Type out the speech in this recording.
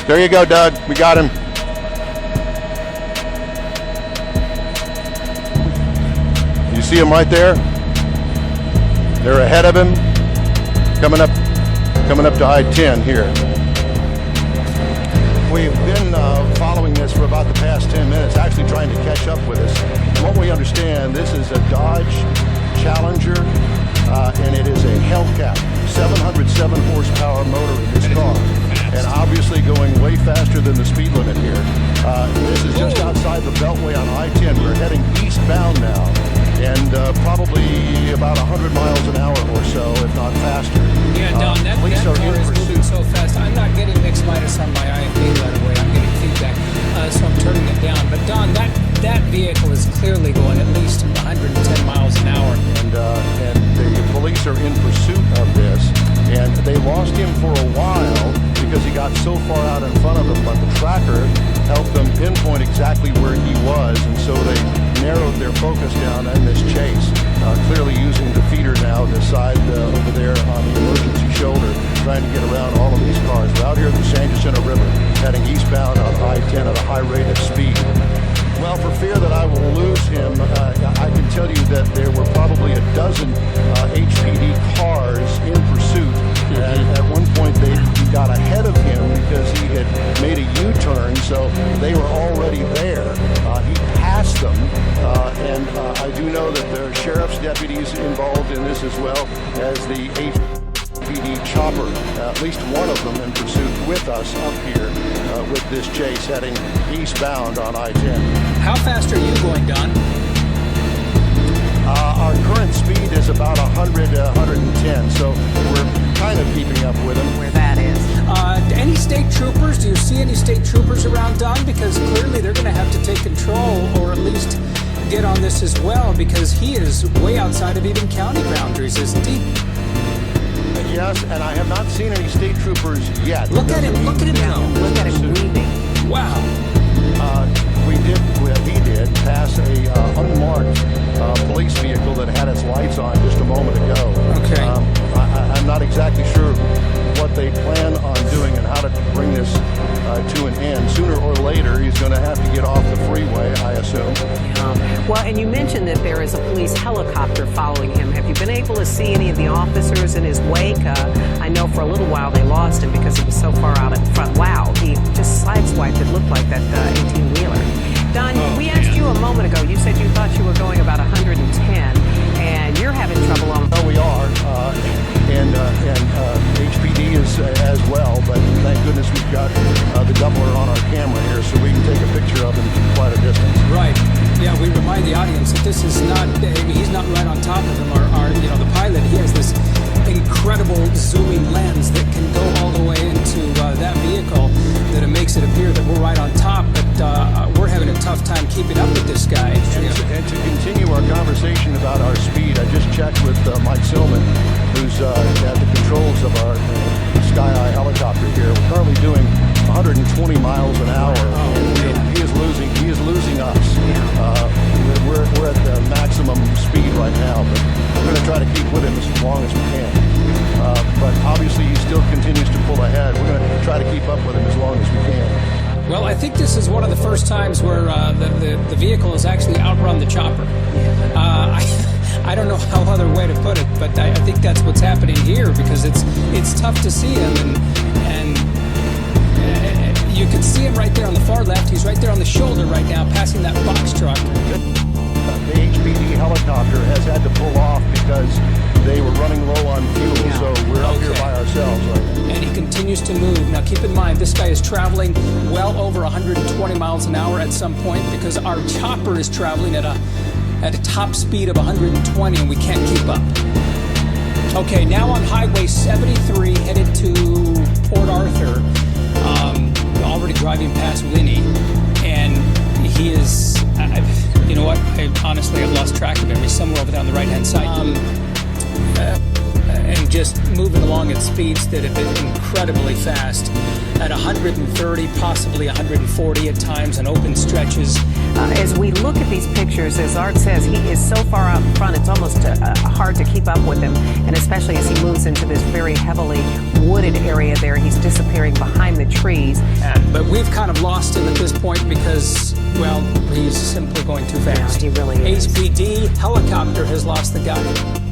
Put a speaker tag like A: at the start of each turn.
A: There you go, Doug. We got him. You see him right there? They're ahead of him, coming up to I-10 here. We've been following this for about the past 10 minutes, actually trying to catch up with us. From what we understand, this is a Dodge Challenger, and it is a Hellcat, 707 horsepower motor in this car, and obviously going way faster than the speed limit here. This is just outside the Beltway on I-10. We're heading eastbound now, and probably about 100 miles an hour or so, if not faster.
B: Yeah, Don, that car is moving so fast. I'm not getting mixed minus on my IFA, by the way. I'm getting feedback, so I'm turning it down. But Don, that vehicle is clearly going at least 110 miles an hour.
A: And the police are in pursuit of this, and they lost him for a while because he got so far out in front of them, but the tracker helped them pinpoint exactly where he was, and so they narrowed their focus down in this chase, clearly using the feeder now, the side over there on the emergency shoulder, trying to get around all of these cars. We're out here at the San Jacinto River, heading eastbound on I-10 at a high rate of speed. Well, for fear that I will lose him, I can tell you that there were probably a dozen HPD cars in pursuit. And at one point, he got ahead of him because he had made a U-turn, so they were already there. He passed them, and I do know that there are sheriff's deputies involved in this as well as the HPD chopper, at least one of them in pursuit with us up here with this chase heading eastbound on I-10.
B: How fast are you going, Don?
A: Our current speed is about 100 to 110, so we're kind of keeping up with him.
C: Where that is.
B: Any state troopers? Do you see any state troopers around, Don? Because clearly they're going to have to take control, or at least get on this as well, because he is way outside of even county boundaries, isn't he?
A: Yes, and I have not seen any state troopers yet.
B: Look at him now.
C: Look at him weaving.
B: Wow.
A: He did pass a unmarked police vehicle that had its lights on just a moment ago.
B: Okay.
A: I'm not exactly sure what they plan on doing and how to bring this to an end. Sooner or later, he's going to have to get off the freeway, I assume.
C: Well, and you mentioned that there is a police helicopter following him. Have you been able to see any of the officers in his wake? I know for a little while they lost him because he was so far out in front. Wow, he just sideswiped. It looked like that 18-wheeler. Don, we asked you a moment ago. You said you thought you were going about 110, and you're having trouble on.
A: No, we are, and HPD is as well. But thank goodness we've got the doubler on our camera here, so we can take a picture of him from quite a distance.
B: Right. Yeah, we remind the audience that this is not. He's not right on top of him. The pilot. He has this incredible zooming lens that can go all the way into that vehicle, that it makes it appear that we're right on top, but we're having a tough time keeping up with this guy.
A: And to continue our conversation about our speed, I just checked with Mike Silman, who's at the controls of our Sky Eye helicopter here. We're currently doing 120 miles an hour, and he is losing us. We're at the maximum speed right now, but we're going to try to keep with him as long as we can. But obviously he still continues to pull ahead. We're going to try to keep up with him as long as we can.
B: Well, I think this is one of the first times where the vehicle has actually outrun the chopper. I don't know how other way to put it, but I think that's what's happening here, because it's tough to see him, and you can see him right there on the far left. He's right there on the shoulder right now, passing that box truck.
A: The HPD helicopter has had to pull off because they were running low on fuel, so we're up here by ourselves right now.
B: And he continues to move. Now keep in mind, this guy is traveling well over 120 miles an hour at some point, because our chopper is traveling at a top speed of 120, and we can't keep up. Okay, now on Highway 73, headed to Port Arthur, already driving past Winnie, and he is, you know what, honestly, I've lost track of him. He's somewhere over there on the right-hand side. And just moving along at speeds that have been incredibly fast. at 130, possibly 140 at times on open stretches.
C: As we look at these pictures, as Art says, he is so far out in front, it's almost hard to keep up with him. And especially as he moves into this very heavily wooded area there, he's disappearing behind the trees.
B: But we've kind of lost him at this point because, well, he's simply going too fast.
C: Yeah, he really is.
B: HPD helicopter has lost the guy.